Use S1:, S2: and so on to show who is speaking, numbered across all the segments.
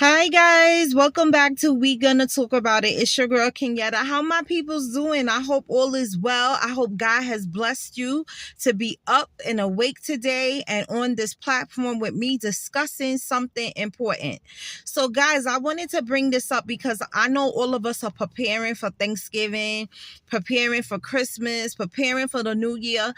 S1: Hi guys, welcome back to We Gonna Talk About It. It's your girl Kenyatta. How my people's doing? I hope all is well. I hope God has blessed you to be up and awake today and on this platform with me discussing something important. So guys, I wanted to bring this up because I know all of us are preparing for Thanksgiving, preparing for Christmas, preparing for the new year.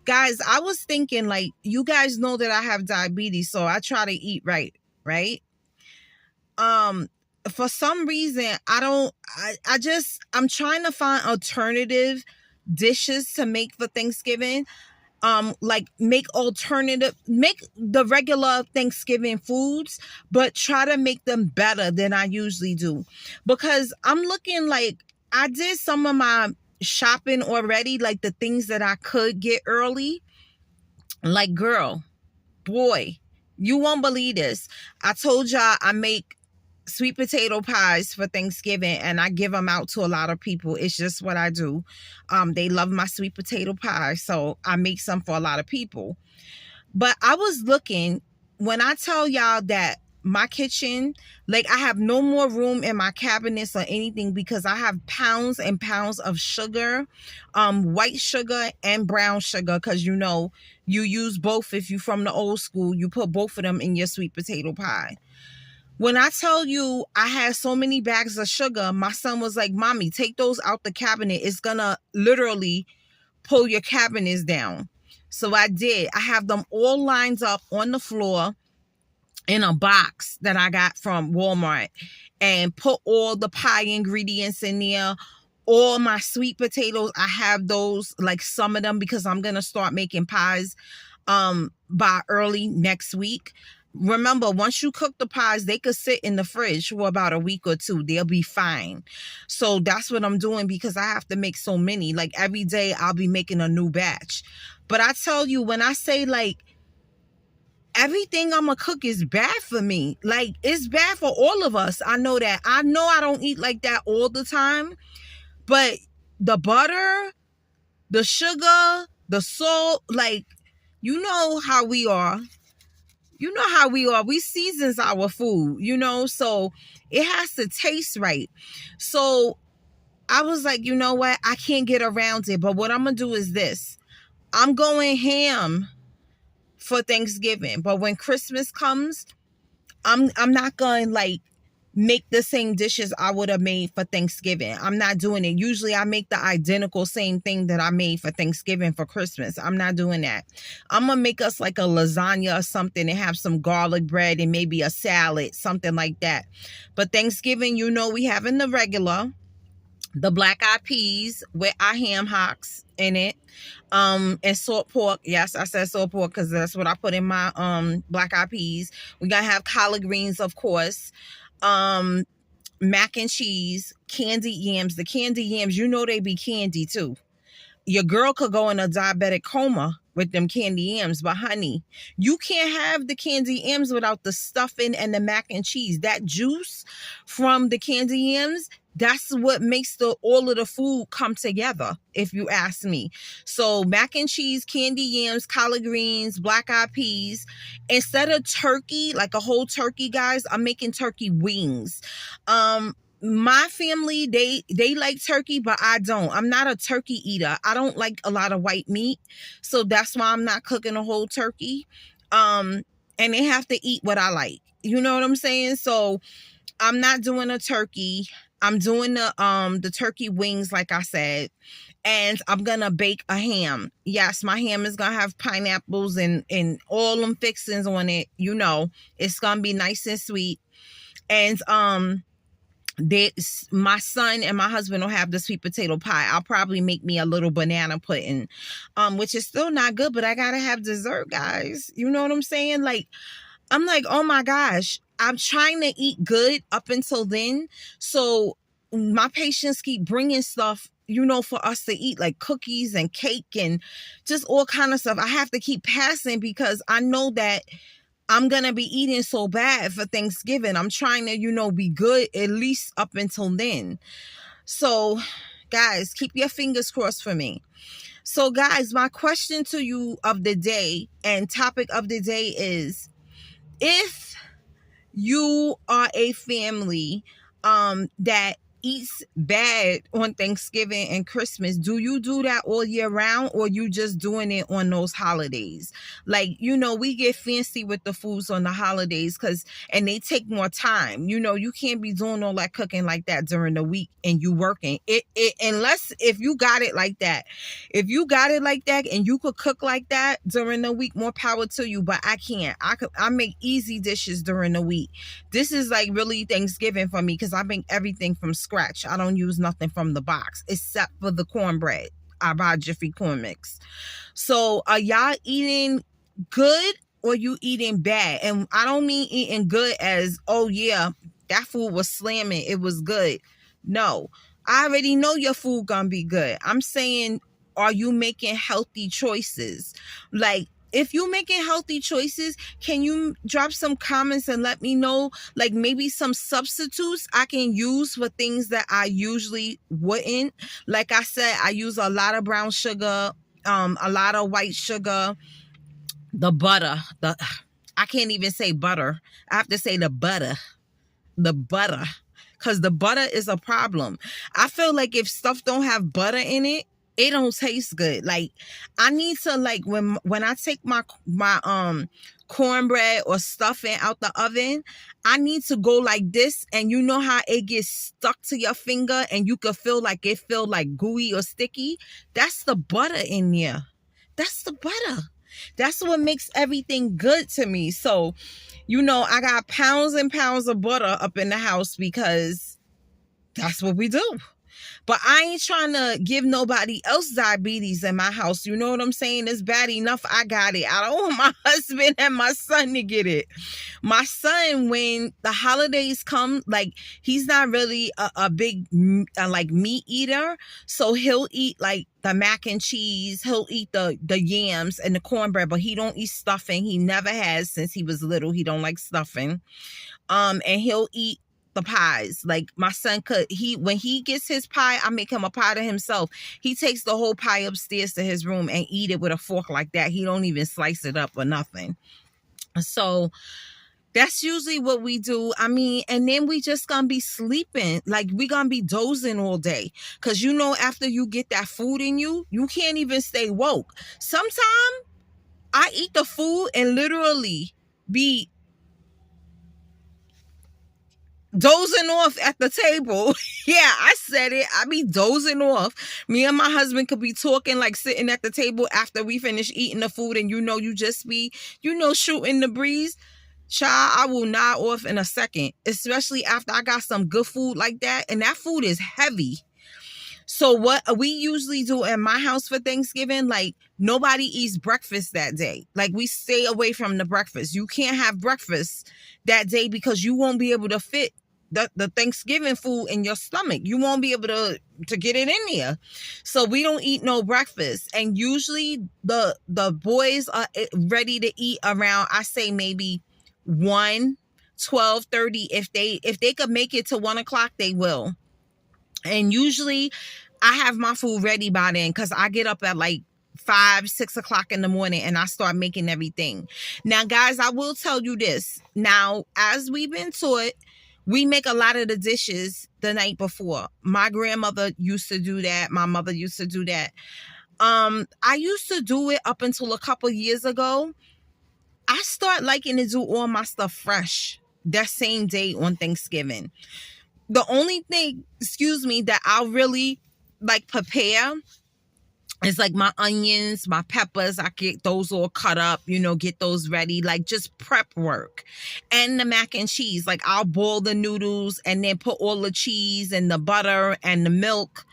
S1: Guys, I was thinking, like, you guys know that I have diabetes, so I try to eat right? um for some reason I'm trying to find alternative dishes to make for Thanksgiving. Like make the regular Thanksgiving foods, but try to make them better than I usually do, because I'm looking, like, I did some of my shopping already, like the things that I could get early. Like, girl, boy, you won't believe this. I told y'all I make sweet potato pies for Thanksgiving, and I give them out to a lot of people. It's just what I do. They love my sweet potato pie, so I make some for a lot of people. But I was looking, when I tell y'all that my kitchen, like, I have no more room in my cabinets or anything, because I have pounds and pounds of sugar, white sugar and brown sugar, because you use both. If you from the old school, you put both of them in your sweet potato pie. When I tell you I had so many bags of sugar, my son was like, "Mommy, take those out the cabinet. It's gonna literally pull your cabinets down." So I did. I have them all lined up on the floor in a box that I got from Walmart, and put all the pie ingredients in there. All my sweet potatoes, I have those, like, some of them, because I'm gonna start making pies by early next week. Remember, once you cook the pies, they could sit in the fridge for about a week or two. They'll be fine. So that's what I'm doing, because I have to make so many. Like, every day I'll be making a new batch. But I tell you, when I say, like, everything I'm gonna cook is bad for me. Like, it's bad for all of us. I know that. I know I don't eat like that all the time, but the butter, the sugar, the salt, like, you know how we are. You know how we are. We seasons our food, so it has to taste right. So I was like, you know what? I can't get around it. But what I'm gonna do is this. I'm going ham for Thanksgiving. But when Christmas comes, I'm not going, like, make the same dishes I would have made for Thanksgiving. I'm not doing it. Usually I make the identical same thing that I made for Thanksgiving for Christmas. I'm not doing that. I'm going to make us like a lasagna or something, and have some garlic bread and maybe a salad, something like that. But Thanksgiving, we having the black eyed peas with our ham hocks in it, and salt pork. Yes, I said salt pork because that's what I put in my black eyed peas. We gotta have collard greens, of course, um mac and cheese, candied yams. The candied yams, they be candy too. Your girl could go in a diabetic coma with them candy yams. But honey, you can't have the candy yams without the stuffing and the mac and cheese. That juice from the candy yams, that's what makes all of the food come together, if you ask me. So mac and cheese, candy yams, collard greens, black eyed peas. Instead of turkey, like a whole turkey, guys, I'm making turkey wings. My family, they like turkey, but I don't. I'm not a turkey eater. I don't like a lot of white meat, so that's why I'm not cooking a whole turkey. And they have to eat what I like, you know what I'm saying? So I'm not doing a turkey. I'm doing the turkey wings, like I said, and I'm gonna bake a ham. Yes, my ham is gonna have pineapples and all them fixings on it. It's gonna be nice and sweet. And my son and my husband will have the sweet potato pie. I'll probably make me a little banana pudding, which is still not good, but I gotta have dessert, guys. You know what I'm saying? Like, I'm like, oh my gosh, I'm trying to eat good up until then. So my patients keep bringing stuff, for us to eat, like cookies and cake and just all kind of stuff. I have to keep passing, because I know that I'm going to be eating so bad for Thanksgiving. I'm trying to, be good at least up until then. So, guys, keep your fingers crossed for me. So, guys, my question to you of the day and topic of the day is, if you are a family that eats bad on Thanksgiving and Christmas, do you do that all year round, or you just doing it on those holidays? Like, we get fancy with the foods on the holidays and they take more time. You can't be doing all that cooking like that during the week and you working it unless if you got it like that. If you got it like that and you could cook like that during the week, more power to you. But I can't. I make easy dishes during the week. This is like really Thanksgiving for me because I make everything from scratch. I don't use nothing from the box except for the cornbread. I buy Jiffy corn mix. So are y'all eating good or you eating bad? And I don't mean eating good as, oh yeah, that food was slamming, it was good. No, I already know your food gonna be good. I'm saying, are you making healthy choices? Like, if you're making healthy choices, can you drop some comments and let me know, like maybe some substitutes I can use for things that I usually wouldn't? Like I said, I use a lot of brown sugar, a lot of white sugar, the butter, I can't even say butter. I have to say the butter, because the butter is a problem. I feel like if stuff don't have butter in it, it don't taste good. Like, I need to, like, when I take my cornbread or stuffing out the oven, I need to go like this, and you know how it gets stuck to your finger and you could feel like gooey or sticky? That's the butter in there. That's the butter. That's what makes everything good to me. So, I got pounds and pounds of butter up in the house because that's what we do. But I ain't trying to give nobody else diabetes in my house. You know what I'm saying? It's bad enough I got it. I don't want my husband and my son to get it. My son, when the holidays come, like, he's not really a big like meat eater. So he'll eat like the mac and cheese. He'll eat the yams and the cornbread, but he don't eat stuffing. He never has since he was little. He don't like stuffing. And he'll eat the pies. Like, my son when he gets his pie, I make him a pie to himself. He takes the whole pie upstairs to his room and eat it with a fork like that. He don't even slice it up or nothing. So that's usually what we do. I mean, and then we just gonna be sleeping. Like, we gonna be dozing all day. Cause after you get that food in you, you can't even stay woke. Sometimes I eat the food and literally be dozing off at the table. Yeah, I said it. I be dozing off. Me and my husband could be talking, like sitting at the table after we finish eating the food, and you just be, shooting the breeze. Child, I will nod off in a second, especially after I got some good food like that, and that food is heavy. So what we usually do in my house for Thanksgiving, like, nobody eats breakfast that day. Like, we stay away from the breakfast. You can't have breakfast that day because you won't be able to fit the Thanksgiving food in your stomach. You won't be able to get it in there. So we don't eat no breakfast. And usually the boys are ready to eat around, I say maybe 12:30. If they could make it to 1 o'clock, they will. And usually I have my food ready by then because I get up at like 5-6 o'clock in the morning and I start making everything. Now, guys, I will tell you this. Now, as we've been taught, we make a lot of the dishes the night before. My grandmother used to do that. My mother used to do that. I used to do it up until a couple years ago. I start liking to do all my stuff fresh that same day on Thanksgiving. The only thing, that I'll really like prepare is like my onions, my peppers. I get those all cut up, get those ready, like just prep work. And the mac and cheese, like I'll boil the noodles and then put all the cheese and the butter and the milk.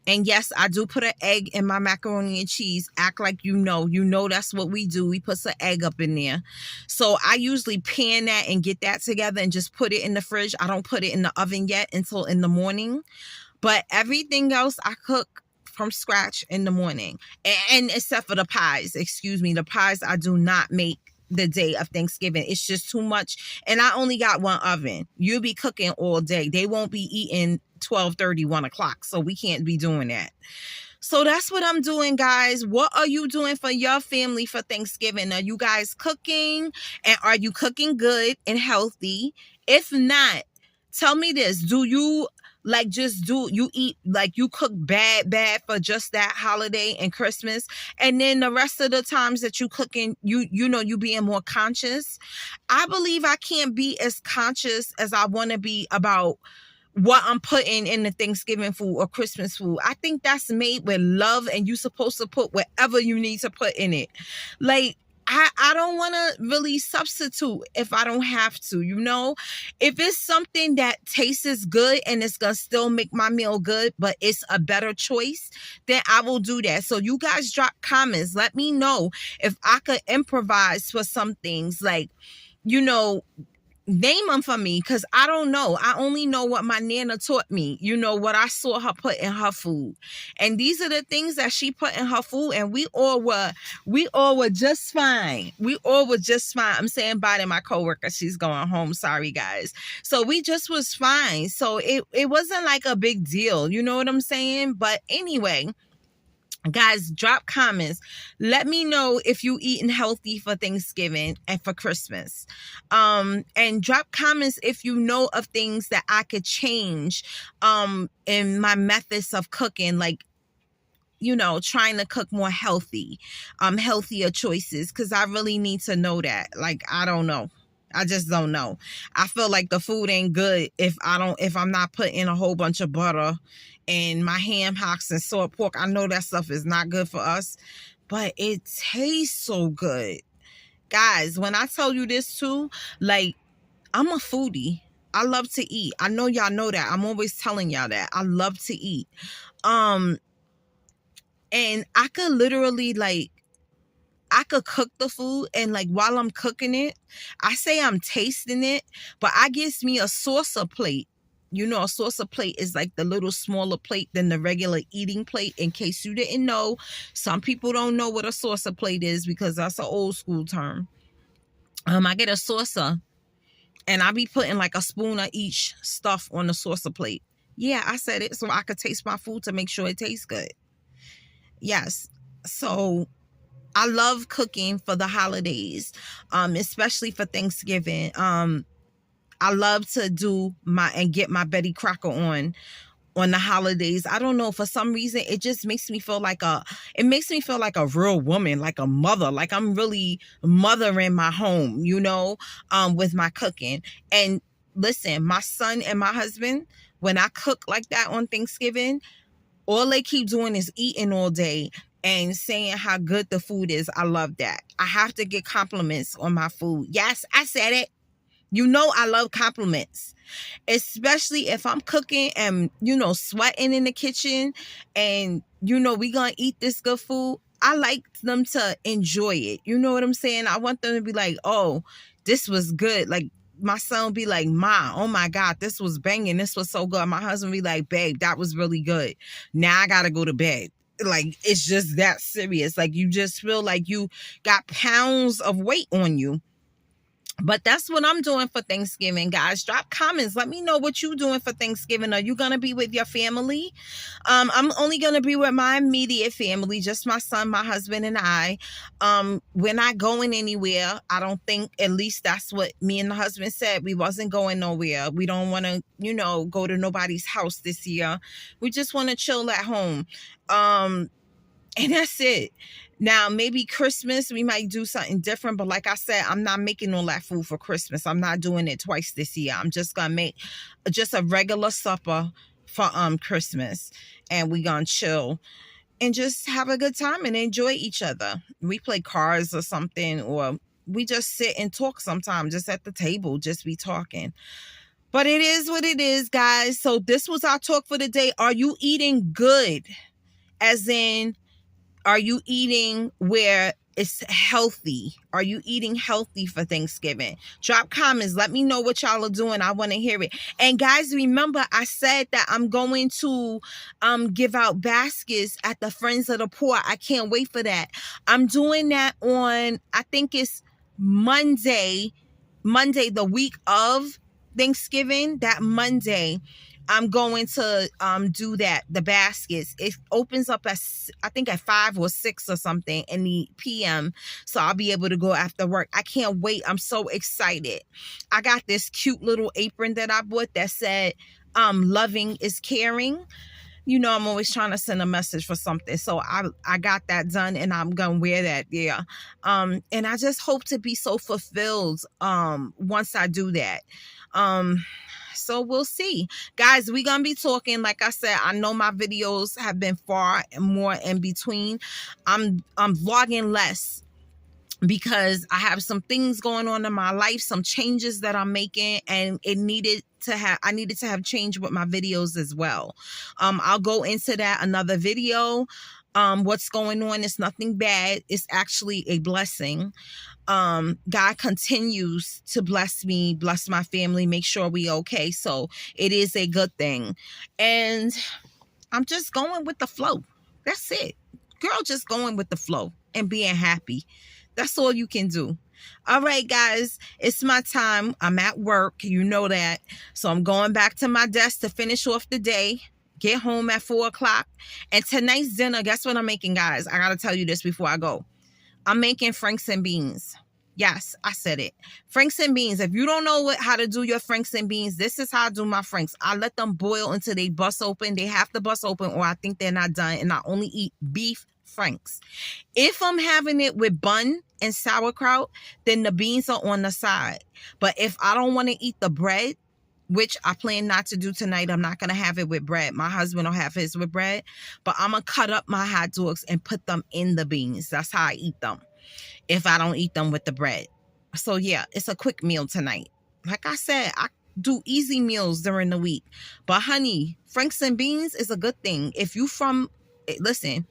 S1: And yes, I do put an egg in my macaroni and cheese. Act like you know that's what we do. We put some egg up in there. So I usually pan that and get that together and just put it in the fridge. I don't put it in the oven yet until in the morning. But everything else I cook from scratch in the morning. And except for the pies, the pies I do not make the day of Thanksgiving. It's just too much. And I only got one oven. You'll be cooking all day. They won't be eating 12:30, 1 o'clock. So we can't be doing that. So that's what I'm doing, guys. What are you doing for your family for Thanksgiving? Are you guys cooking? And are you cooking good and healthy? If not, tell me this. Do you you eat like you cook bad for just that holiday and Christmas, and then the rest of the times that you cooking, you being more conscious? I believe I can't be as conscious as I want to be about what I'm putting in the Thanksgiving food or Christmas food. I think that's made with love, and you're supposed to put whatever you need to put in it. Like, I don't want to really substitute if I don't have to, If it's something that tastes good and it's going to still make my meal good, but it's a better choice, then I will do that. So you guys drop comments. Let me know if I could improvise for some things, like, name them for me, because I don't know. I only know what my Nana taught me, what I saw her put in her food. And these are the things that she put in her food, and we all were just fine. We all were just fine. I'm saying bye to my coworker. She's going home. Sorry, guys. So we just was fine. So it wasn't like a big deal. You know what I'm saying? But anyway, guys, drop comments. Let me know if you eating healthy for Thanksgiving and for Christmas. And drop comments if you know of things that I could change in my methods of cooking, like, trying to cook more healthy, healthier choices, because I really need to know that. Like, I don't know. I just don't know. I feel like the food ain't good if I'm not putting a whole bunch of butter and my ham hocks and salt pork. I know that stuff is not good for us, but it tastes so good. Guys, when I tell you this too, like, I'm a foodie. I love to eat. I know y'all know that. I'm always telling y'all that. I love to eat. And I could literally, like, I could cook the food, and like while I'm cooking it, I say I'm tasting it, but I gives me a saucer plate. A saucer plate is like the little smaller plate than the regular eating plate. In case you didn't know, some people don't know what a saucer plate is because that's an old school term. I get a saucer, and I be putting like a spoon of each stuff on the saucer plate. Yeah, I said it so I could taste my food to make sure it tastes good. Yes. So I love cooking for the holidays, especially for Thanksgiving. I love to do get my Betty Crocker on the holidays. I don't know, for some reason it just makes me feel like a real woman, like a mother, like I'm really mothering my home, with my cooking. And listen, my son and my husband, when I cook like that on Thanksgiving, all they keep doing is eating all day and saying how good the food is. I love that. I have to get compliments on my food. Yes, I said it. I love compliments, especially if I'm cooking and, sweating in the kitchen and, we gonna eat this good food. I like them to enjoy it. You know what I'm saying? I want them to be like, oh, this was good. Like, my son will be like, Ma, oh my God, this was banging. This was so good. My husband will be like, babe, that was really good. Now I gotta go to bed. Like, it's just that serious. Like, you just feel like you got pounds of weight on you. But that's what I'm doing for Thanksgiving, guys. Drop comments. Let me know what you're doing for Thanksgiving. Are you going to be with your family? I'm only going to be with my immediate family, just my son, my husband, and I. We're not going anywhere. I don't think, at least that's what me and the husband said. We wasn't going nowhere. We don't want to, go to nobody's house this year. We just want to chill at home. And that's it. Now, maybe Christmas, we might do something different. But like I said, I'm not making all that food for Christmas. I'm not doing it twice this year. I'm just going to make just a regular supper for Christmas. And we going to chill and just have a good time and enjoy each other. We play cards or something, or we just sit and talk sometimes, just at the table, just be talking. But it is what it is, guys. So this was our talk for the day. Are you eating good? As in, are you eating where it's healthy? Are you eating healthy for Thanksgiving? Drop comments. Let me know what y'all are doing. I want to hear it. And guys, remember, I said that I'm going to give out baskets at the Friends of the Poor. I can't wait for that. I'm doing that on, I think it's Monday, the week of Thanksgiving, that Monday. I'm going to do that, the baskets. It opens up at, I think, at 5 or 6 or something in the PM, so I'll be able to go after work. I can't wait. I'm so excited. I got this cute little apron that I bought that said loving is caring. You know, I'm always trying to send a message for something. So I got that done, and I'm gonna wear that. Yeah. And I just hope to be so fulfilled once I do that. So we'll see. Guys, we're gonna be talking. Like I said, I know my videos have been far and more in between. I'm vlogging less because I have some things going on in my life, some changes that I'm making, and I needed to have change with my videos as well. I'll go into that another video. What's going on is nothing bad. It's actually a blessing. God continues to bless me, bless my family, make sure we okay. So it is a good thing. And I'm just going with the flow. That's it. Girl, just going with the flow and being happy. That's all you can do. All right, guys, it's my time. I'm at work. You know that. So I'm going back to my desk to finish off the day. Get home at 4 o'clock. And tonight's dinner, guess what I'm making, guys? I got to tell you this before I go. I'm making Franks and beans. Yes, I said it. Franks and beans. If you don't know how to do your Franks and beans, this is how I do my Franks. I let them boil until they bust open. They have to bust open or I think they're not done. And I only eat beef Franks. If I'm having it with bun and sauerkraut, then the beans are on the side. But if I don't want to eat the bread, which I plan not to do tonight, I'm not going to have it with bread. My husband will have his with bread. But I'm going to cut up my hot dogs and put them in the beans. That's how I eat them if I don't eat them with the bread. So yeah, it's a quick meal tonight. Like I said, I do easy meals during the week. But honey, Franks and beans is a good thing. If you listen,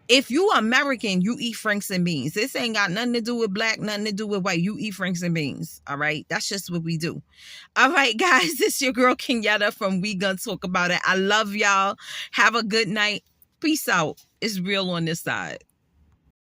S1: if you American, you eat Franks and beans. This ain't got nothing to do with black, nothing to do with white. You eat Franks and beans. All right. That's just what we do. All right, guys. This your girl Kenyatta from We Gonna Talk About It. I love y'all. Have a good night. Peace out. It's real on this side.